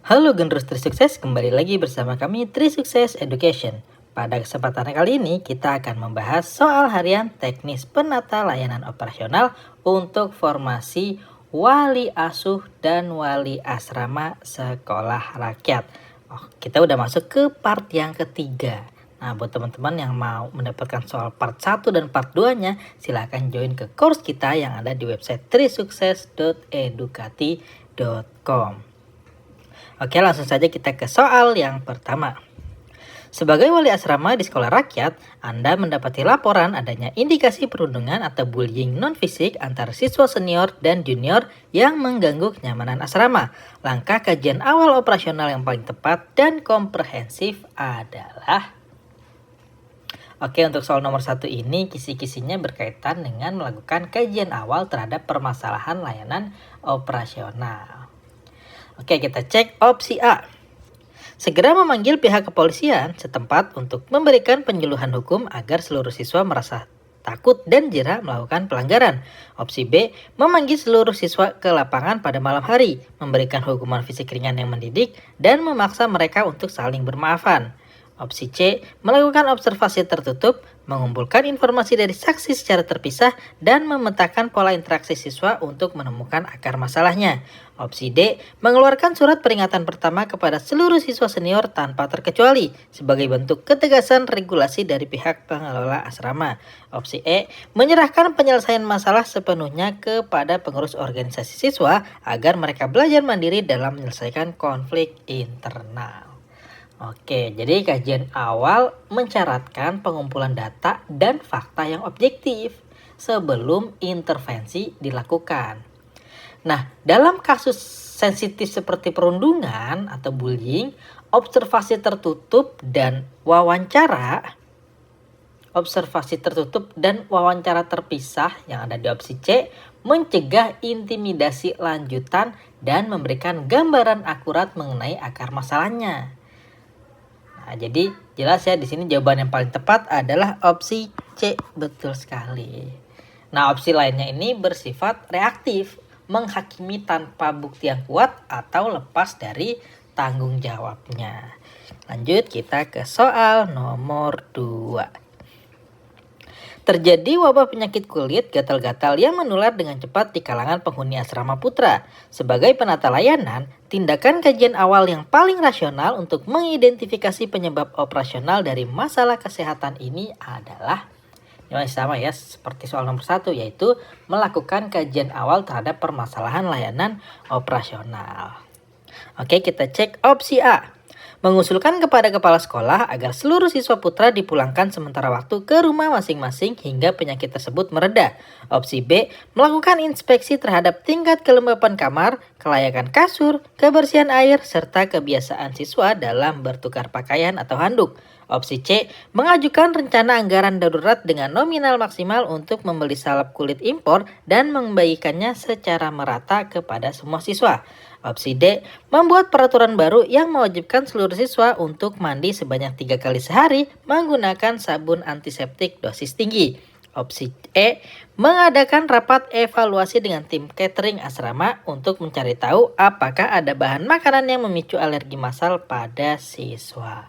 Halo Generus Trisukses, kembali lagi bersama kami Trisukses Education. Pada kesempatan kali ini kita akan membahas soal harian teknis penata layanan operasional untuk formasi wali asuh dan wali asrama sekolah rakyat. Kita udah masuk ke part yang ketiga. Nah, buat teman-teman yang mau mendapatkan soal part 1 dan part 2-nya, silahkan join ke course kita yang ada di website trisukses.edukati.com. Oke, langsung saja kita ke soal yang pertama. Sebagai wali asrama di sekolah rakyat, Anda mendapati laporan adanya indikasi perundungan atau bullying non-fisik antara siswa senior dan junior yang mengganggu kenyamanan asrama. Langkah kajian awal operasional yang paling tepat dan komprehensif adalah... Oke, untuk soal nomor 1 ini, kisi-kisinya berkaitan dengan melakukan kajian awal terhadap permasalahan layanan operasional. Oke, kita cek opsi A. Segera memanggil pihak kepolisian setempat untuk memberikan penyuluhan hukum agar seluruh siswa merasa takut dan jera melakukan pelanggaran. Opsi B, memanggil seluruh siswa ke lapangan pada malam hari, memberikan hukuman fisik ringan yang mendidik, dan memaksa mereka untuk saling bermaafan. Opsi C, melakukan observasi tertutup, mengumpulkan informasi dari saksi secara terpisah, dan memetakan pola interaksi siswa untuk menemukan akar masalahnya. Opsi D, mengeluarkan surat peringatan pertama kepada seluruh siswa senior tanpa terkecuali, sebagai bentuk ketegasan regulasi dari pihak pengelola asrama. Opsi E, menyerahkan penyelesaian masalah sepenuhnya kepada pengurus organisasi siswa agar mereka belajar mandiri dalam menyelesaikan konflik internal. Oke, jadi kajian awal mensyaratkan pengumpulan data dan fakta yang objektif sebelum intervensi dilakukan. Nah, dalam kasus sensitif seperti perundungan atau bullying, observasi tertutup dan wawancara terpisah yang ada di opsi C mencegah intimidasi lanjutan dan memberikan gambaran akurat mengenai akar masalahnya. Nah, jadi jelas ya, di sini jawaban yang paling tepat adalah opsi C, betul sekali. Nah, opsi lainnya ini bersifat reaktif, menghakimi tanpa bukti yang kuat atau lepas dari tanggung jawabnya. Lanjut kita ke soal nomor 2. Terjadi wabah penyakit kulit gatal-gatal yang menular dengan cepat di kalangan penghuni asrama putra. Sebagai penata layanan, tindakan kajian awal yang paling rasional untuk mengidentifikasi penyebab operasional dari masalah kesehatan ini adalah yang sama ya, seperti soal nomor 1, yaitu melakukan kajian awal terhadap permasalahan layanan operasional. Oke, kita cek opsi A. Mengusulkan kepada kepala sekolah agar seluruh siswa putra dipulangkan sementara waktu ke rumah masing-masing hingga penyakit tersebut mereda. Opsi B, melakukan inspeksi terhadap tingkat kelembapan kamar, kelayakan kasur, kebersihan air, serta kebiasaan siswa dalam bertukar pakaian atau handuk. Opsi C, mengajukan rencana anggaran darurat dengan nominal maksimal untuk membeli salep kulit impor dan membagikannya secara merata kepada semua siswa. Opsi D, membuat peraturan baru yang mewajibkan seluruh siswa untuk mandi sebanyak 3 kali sehari menggunakan sabun antiseptik dosis tinggi. Opsi E, mengadakan rapat evaluasi dengan tim catering asrama untuk mencari tahu apakah ada bahan makanan yang memicu alergi massal pada siswa.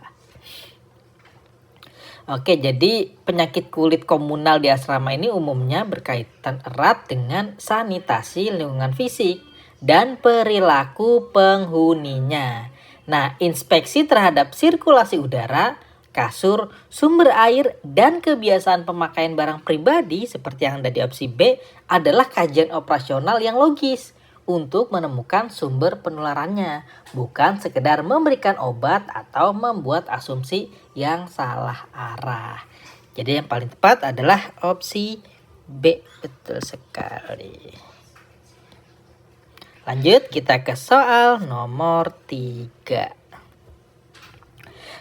Oke, jadi penyakit kulit komunal di asrama ini umumnya berkaitan erat dengan sanitasi lingkungan fisik dan perilaku penghuninya. Nah, inspeksi terhadap sirkulasi udara, kasur, sumber air, dan kebiasaan pemakaian barang pribadi seperti yang ada di opsi B adalah kajian operasional yang logis untuk menemukan sumber penularannya, bukan sekedar memberikan obat atau membuat asumsi yang salah arah. Jadi yang paling tepat adalah opsi B, betul sekali. Lanjut kita ke soal nomor 3.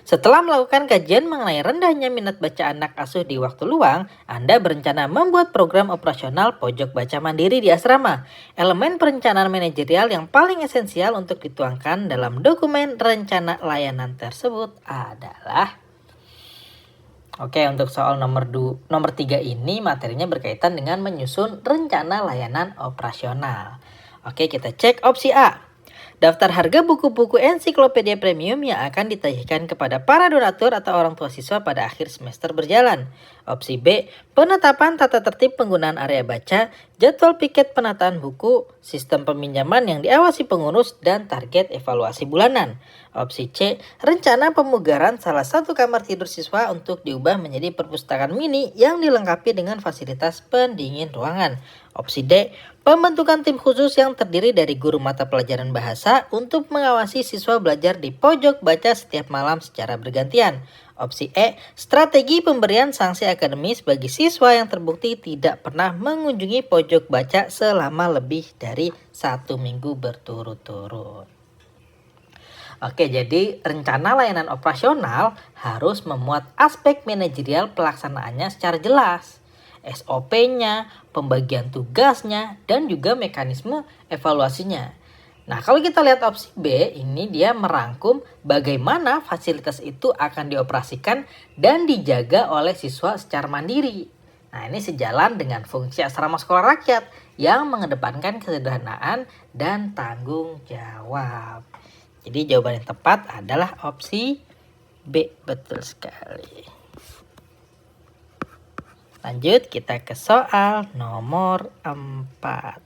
Setelah melakukan kajian mengenai rendahnya minat baca anak asuh di waktu luang, Anda berencana membuat program operasional pojok baca mandiri di asrama. Elemen perencanaan manajerial yang paling esensial untuk dituangkan dalam dokumen rencana layanan tersebut adalah... Oke, untuk soal nomor 3 ini materinya berkaitan dengan menyusun rencana layanan operasional. Oke, kita cek opsi A. Daftar harga buku-buku ensiklopedia premium yang akan ditagihkan kepada para donatur atau orang tua siswa pada akhir semester berjalan. Opsi B, penetapan tata tertib penggunaan area baca, jadwal piket penataan buku, sistem peminjaman yang diawasi pengurus, dan target evaluasi bulanan. Opsi C, rencana pemugaran salah satu kamar tidur siswa untuk diubah menjadi perpustakaan mini yang dilengkapi dengan fasilitas pendingin ruangan. Opsi D, pembentukan tim khusus yang terdiri dari guru mata pelajaran bahasa untuk mengawasi siswa belajar di pojok baca setiap malam secara bergantian. Opsi E, strategi pemberian sanksi akademis bagi siswa yang terbukti tidak pernah mengunjungi pojok baca selama lebih dari 1 minggu berturut-turut. Oke, jadi rencana layanan operasional harus memuat aspek manajerial pelaksanaannya secara jelas. SOP-nya, pembagian tugasnya, dan juga mekanisme evaluasinya. Nah, kalau kita lihat opsi B, ini dia merangkum bagaimana fasilitas itu akan dioperasikan dan dijaga oleh siswa secara mandiri. Nah, ini sejalan dengan fungsi asrama sekolah rakyat yang mengedepankan kesederhanaan dan tanggung jawab. Jadi jawaban yang tepat adalah opsi B, betul sekali. Lanjut kita ke soal nomor 4.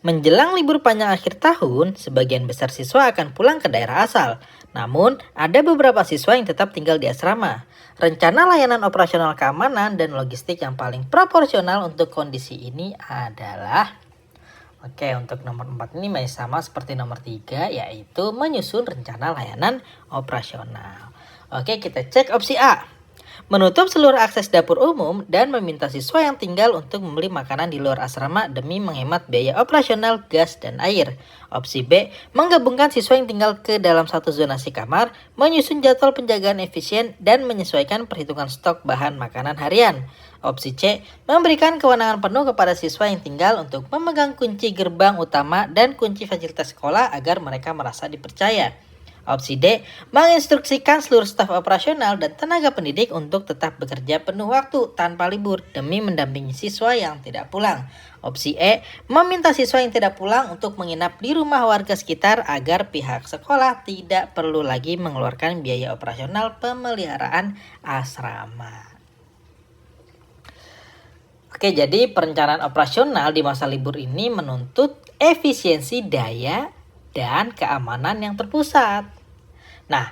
Menjelang libur panjang akhir tahun, sebagian besar siswa akan pulang ke daerah asal. Namun, ada beberapa siswa yang tetap tinggal di asrama. Rencana layanan operasional keamanan dan logistik yang paling proporsional untuk kondisi ini adalah... Oke, untuk nomor 4 ini masih sama seperti nomor 3, yaitu menyusun rencana layanan operasional. Oke, kita cek opsi A. Menutup seluruh akses dapur umum dan meminta siswa yang tinggal untuk membeli makanan di luar asrama demi menghemat biaya operasional gas dan air. Opsi B, menggabungkan siswa yang tinggal ke dalam satu zonasi kamar, menyusun jadwal penjagaan efisien, dan menyesuaikan perhitungan stok bahan makanan harian. Opsi C, memberikan kewenangan penuh kepada siswa yang tinggal untuk memegang kunci gerbang utama dan kunci fasilitas sekolah agar mereka merasa dipercaya. Opsi D, menginstruksikan seluruh staf operasional dan tenaga pendidik untuk tetap bekerja penuh waktu tanpa libur demi mendampingi siswa yang tidak pulang. Opsi E, meminta siswa yang tidak pulang untuk menginap di rumah warga sekitar agar pihak sekolah tidak perlu lagi mengeluarkan biaya operasional pemeliharaan asrama. Oke, jadi perencanaan operasional di masa libur ini menuntut efisiensi daya dan keamanan yang terpusat. Nah,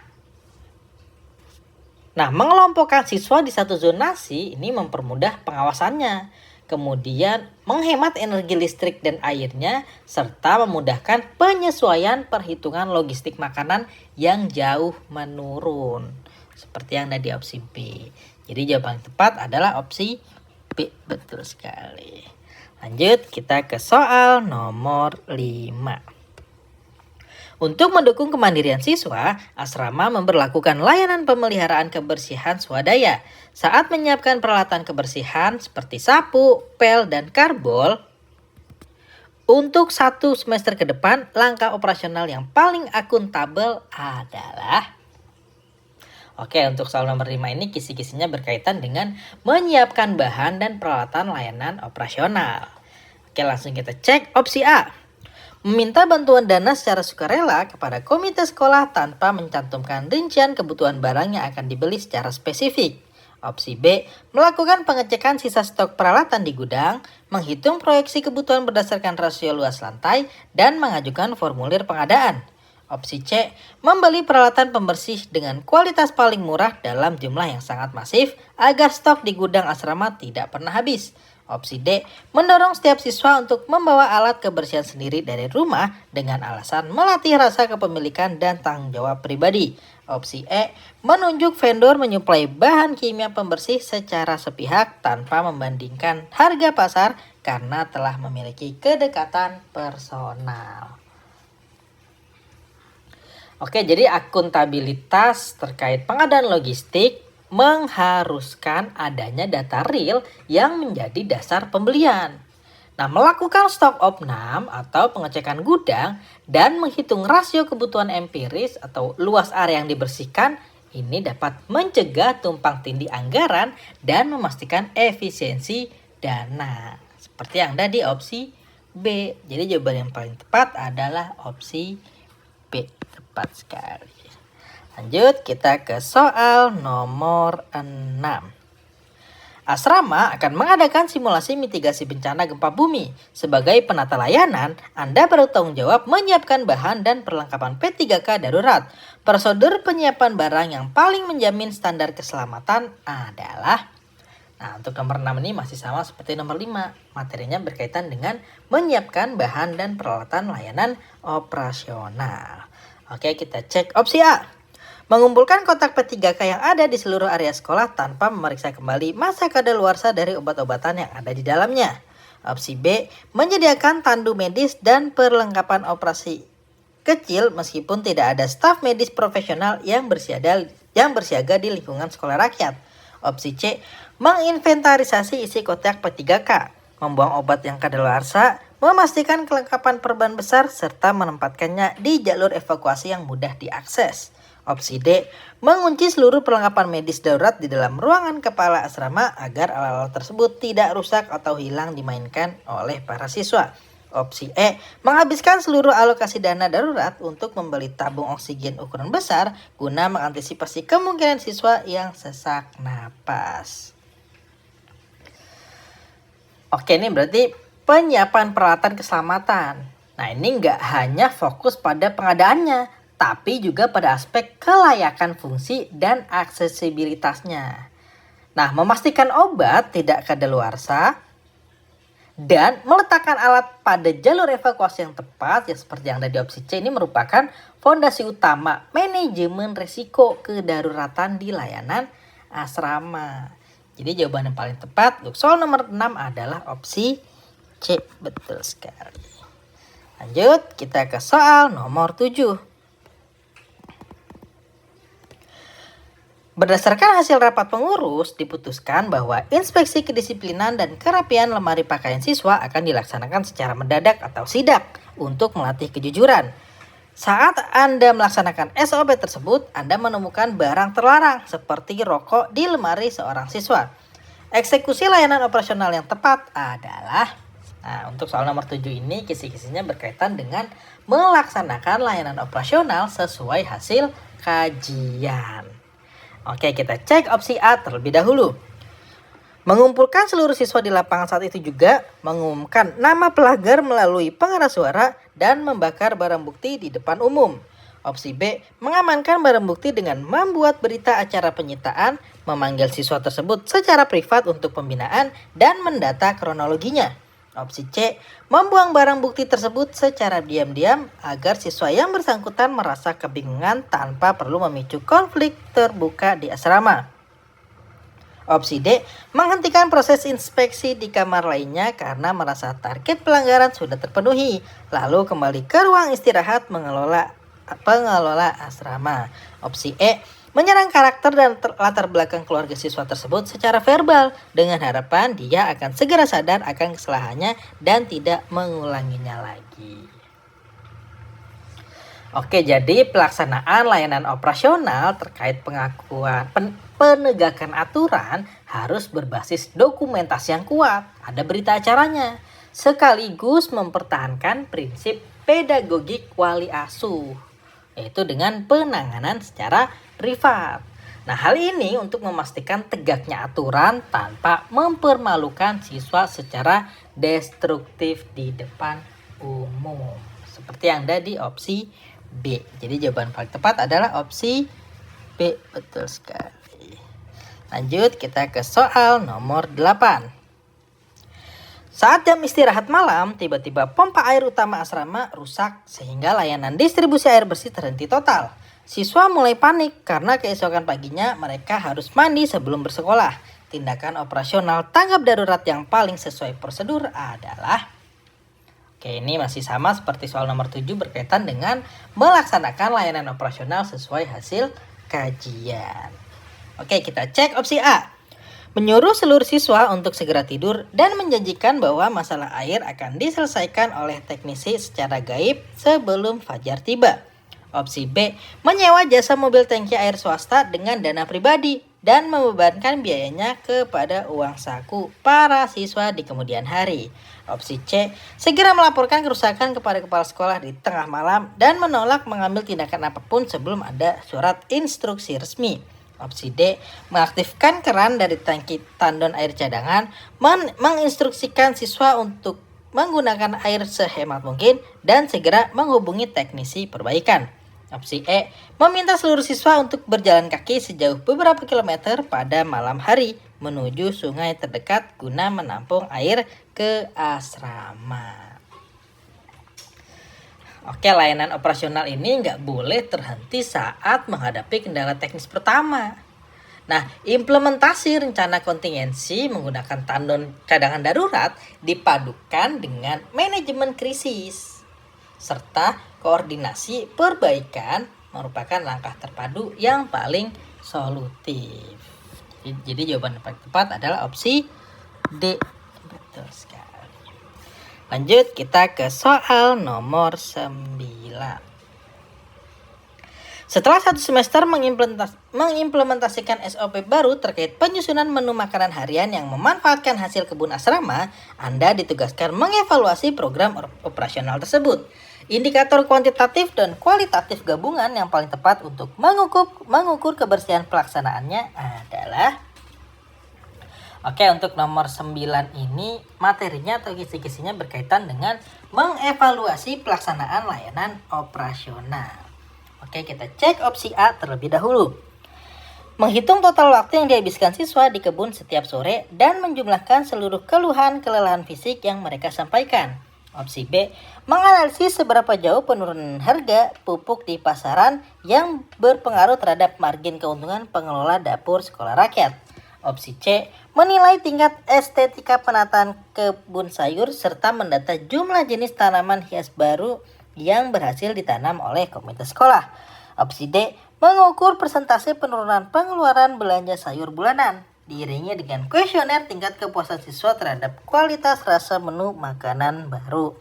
mengelompokkan siswa di satu zonasi ini mempermudah pengawasannya. Kemudian menghemat energi listrik dan airnya, serta memudahkan penyesuaian perhitungan logistik makanan yang jauh menurun. Seperti yang ada di opsi B. Jadi jawaban yang tepat adalah opsi B, betul sekali. Lanjut kita ke soal nomor 5. Untuk mendukung kemandirian siswa, asrama memberlakukan layanan pemeliharaan kebersihan swadaya. Saat menyiapkan peralatan kebersihan seperti sapu, pel, dan karbol, untuk 1 semester ke depan, langkah operasional yang paling akuntabel adalah... Oke, untuk soal nomor 5 ini kisi-kisinya berkaitan dengan menyiapkan bahan dan peralatan layanan operasional. Oke, langsung kita cek opsi A. Meminta bantuan dana secara sukarela kepada komite sekolah tanpa mencantumkan rincian kebutuhan barang yang akan dibeli secara spesifik. Opsi B, melakukan pengecekan sisa stok peralatan di gudang, menghitung proyeksi kebutuhan berdasarkan rasio luas lantai, dan mengajukan formulir pengadaan. Opsi C, membeli peralatan pembersih dengan kualitas paling murah dalam jumlah yang sangat masif agar stok di gudang asrama tidak pernah habis. Opsi D, mendorong setiap siswa untuk membawa alat kebersihan sendiri dari rumah dengan alasan melatih rasa kepemilikan dan tanggung jawab pribadi. Opsi E, menunjuk vendor menyuplai bahan kimia pembersih secara sepihak tanpa membandingkan harga pasar karena telah memiliki kedekatan personal. Oke, jadi akuntabilitas terkait pengadaan logistik mengharuskan adanya data real yang menjadi dasar pembelian. Nah, melakukan stok opnam atau pengecekan gudang dan menghitung rasio kebutuhan empiris atau luas area yang dibersihkan, Ini dapat mencegah tumpang tindih anggaran dan memastikan efisiensi dana. Seperti yang ada di opsi B. Jadi jawaban yang paling tepat adalah opsi B. Tepat sekali. Lanjut kita ke soal nomor 6. Asrama akan mengadakan simulasi mitigasi bencana gempa bumi. Sebagai penata layanan, Anda bertanggung jawab menyiapkan bahan dan perlengkapan P3K darurat. Prosedur penyiapan barang yang paling menjamin standar keselamatan adalah... Nah, untuk nomor 6 ini masih sama seperti nomor 5. Materinya berkaitan dengan menyiapkan bahan dan peralatan layanan operasional. Oke, kita cek opsi A. Mengumpulkan kotak P3K yang ada di seluruh area sekolah tanpa memeriksa kembali masa kadaluarsa dari obat-obatan yang ada di dalamnya. Opsi B. Menyediakan tandu medis dan perlengkapan operasi kecil meskipun tidak ada staf medis profesional yang bersiaga di lingkungan sekolah rakyat. Opsi C. Menginventarisasi isi kotak P3K, membuang obat yang kadaluarsa, memastikan kelengkapan perban besar, serta menempatkannya di jalur evakuasi yang mudah diakses. Opsi D. Mengunci seluruh perlengkapan medis darurat di dalam ruangan kepala asrama agar alat-alat tersebut tidak rusak atau hilang dimainkan oleh para siswa. Opsi E. Menghabiskan seluruh alokasi dana darurat untuk membeli tabung oksigen ukuran besar guna mengantisipasi kemungkinan siswa yang sesak napas. Oke, ini berarti penyiapan peralatan keselamatan. Nah, ini nggak hanya fokus pada pengadaannya, tapi juga pada aspek kelayakan fungsi dan aksesibilitasnya. Nah, memastikan obat tidak kadaluarsa dan meletakkan alat pada jalur evakuasi yang tepat, ya seperti yang ada di opsi C, ini merupakan fondasi utama manajemen risiko kedaruratan di layanan asrama. Jadi jawaban yang paling tepat untuk soal nomor 6 adalah opsi C. Betul sekali. Lanjut, kita ke soal nomor 7. Berdasarkan hasil rapat pengurus, diputuskan bahwa inspeksi kedisiplinan dan kerapian lemari pakaian siswa akan dilaksanakan secara mendadak atau sidak untuk melatih kejujuran. Saat Anda melaksanakan SOP tersebut, Anda menemukan barang terlarang seperti rokok di lemari seorang siswa. Eksekusi layanan operasional yang tepat adalah... Nah, untuk soal nomor 7 ini kisi-kisinya berkaitan dengan melaksanakan layanan operasional sesuai hasil kajian. Oke, kita cek opsi A terlebih dahulu. Mengumpulkan seluruh siswa di lapangan saat itu juga mengumumkan nama pelanggar melalui pengeras suara dan membakar barang bukti di depan umum. Opsi B, mengamankan barang bukti dengan membuat berita acara penyitaan, memanggil siswa tersebut secara privat untuk pembinaan, dan mendata kronologinya. Opsi C, membuang barang bukti tersebut secara diam-diam agar siswa yang bersangkutan merasa kebingungan tanpa perlu memicu konflik terbuka di asrama. Opsi D, menghentikan proses inspeksi di kamar lainnya karena merasa target pelanggaran sudah terpenuhi, lalu kembali ke ruang istirahat pengelola asrama. Opsi E, menyerang karakter dan latar belakang keluarga siswa tersebut secara verbal dengan harapan dia akan segera sadar akan kesalahannya dan tidak mengulanginya lagi. Oke, jadi pelaksanaan layanan operasional terkait penegakan aturan harus berbasis dokumentasi yang kuat, ada berita acaranya, sekaligus mempertahankan prinsip pedagogik wali asuh, yaitu dengan penanganan secara privat. Nah, hal ini untuk memastikan tegaknya aturan tanpa mempermalukan siswa secara destruktif di depan umum. Seperti yang ada di opsi B. Jadi jawaban paling tepat adalah opsi B. Betul sekali. Lanjut, kita ke soal nomor 8. Saat jam istirahat malam, tiba-tiba pompa air utama asrama rusak sehingga layanan distribusi air bersih terhenti total. Siswa mulai panik karena keesokan paginya mereka harus mandi sebelum bersekolah. Tindakan operasional tanggap darurat yang paling sesuai prosedur adalah... Oke, ini masih sama seperti soal nomor 7 berkaitan dengan melaksanakan layanan operasional sesuai hasil kajian. Oke, kita cek opsi A. Menyuruh seluruh siswa untuk segera tidur dan menjanjikan bahwa masalah air akan diselesaikan oleh teknisi secara gaib sebelum fajar tiba. Opsi B, menyewa jasa mobil tangki air swasta dengan dana pribadi dan membebankan biayanya kepada uang saku para siswa di kemudian hari. Opsi C, segera melaporkan kerusakan kepada kepala sekolah di tengah malam dan menolak mengambil tindakan apapun sebelum ada surat instruksi resmi. Opsi D, mengaktifkan keran dari tangki tandon air cadangan, menginstruksikan siswa untuk menggunakan air sehemat mungkin, dan segera menghubungi teknisi perbaikan. Opsi E, meminta seluruh siswa untuk berjalan kaki sejauh beberapa kilometer pada malam hari menuju sungai terdekat guna menampung air ke asrama. Oke, layanan operasional ini nggak boleh terhenti saat menghadapi kendala teknis pertama. Nah, implementasi rencana kontingensi menggunakan tandon cadangan darurat dipadukan dengan manajemen krisis serta koordinasi perbaikan merupakan langkah terpadu yang paling solutif. Jadi jawaban yang paling tepat adalah opsi D. Betul sekali. Lanjut kita ke soal nomor 9. Setelah 1 semester mengimplementasikan SOP baru terkait penyusunan menu makanan harian yang memanfaatkan hasil kebun asrama, Anda ditugaskan mengevaluasi program operasional tersebut. Indikator kuantitatif dan kualitatif gabungan yang paling tepat untuk mengukur kebersihan pelaksanaannya adalah untuk nomor 9 ini materinya atau kisi-kisinya berkaitan dengan mengevaluasi pelaksanaan layanan operasional. Kita cek opsi A terlebih dahulu. Menghitung total waktu yang dihabiskan siswa di kebun setiap sore dan menjumlahkan seluruh keluhan kelelahan fisik yang mereka sampaikan. Opsi B, menganalisis seberapa jauh penurunan harga pupuk di pasaran yang berpengaruh terhadap margin keuntungan pengelola dapur sekolah rakyat. Opsi C, menilai tingkat estetika penataan kebun sayur serta mendata jumlah jenis tanaman hias baru yang berhasil ditanam oleh komite sekolah. Opsi D, mengukur persentase penurunan pengeluaran belanja sayur bulanan, diiringi dengan kuesioner tingkat kepuasan siswa terhadap kualitas rasa menu makanan baru.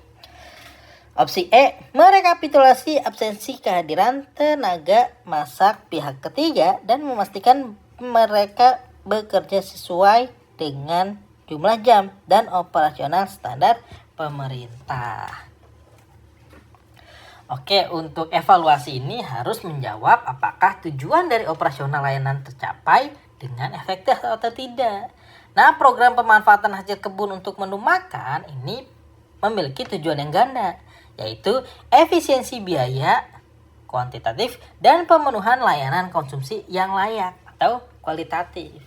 Opsi E, merekapitulasi absensi kehadiran tenaga masak pihak ketiga dan memastikan mereka bekerja sesuai dengan jumlah jam dan operasional standar pemerintah. Untuk evaluasi ini harus menjawab apakah tujuan dari operasional layanan tercapai dengan efektif atau tidak. Nah, program pemanfaatan hasil kebun untuk menu makan ini memiliki tujuan yang ganda, yaitu efisiensi biaya, kuantitatif, dan pemenuhan layanan konsumsi yang layak atau kualitatif.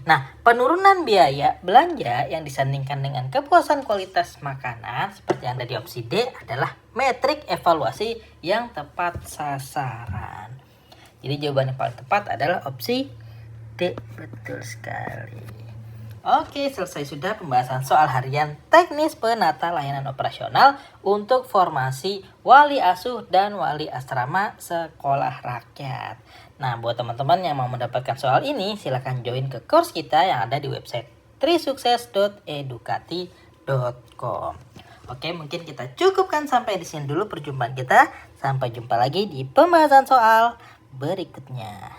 Nah, penurunan biaya belanja yang disandingkan dengan kepuasan kualitas makanan seperti yang ada di opsi D adalah metrik evaluasi yang tepat sasaran. Jadi jawaban yang paling tepat adalah opsi D. Betul sekali. Selesai sudah pembahasan soal harian teknis penata layanan operasional untuk formasi wali asuh dan wali asrama sekolah rakyat. Nah, buat teman-teman yang mau mendapatkan soal ini, silakan join ke course kita yang ada di website trisukses.edukati.com. Mungkin kita cukupkan sampai di sini dulu perjumpaan kita. Sampai jumpa lagi di pembahasan soal berikutnya.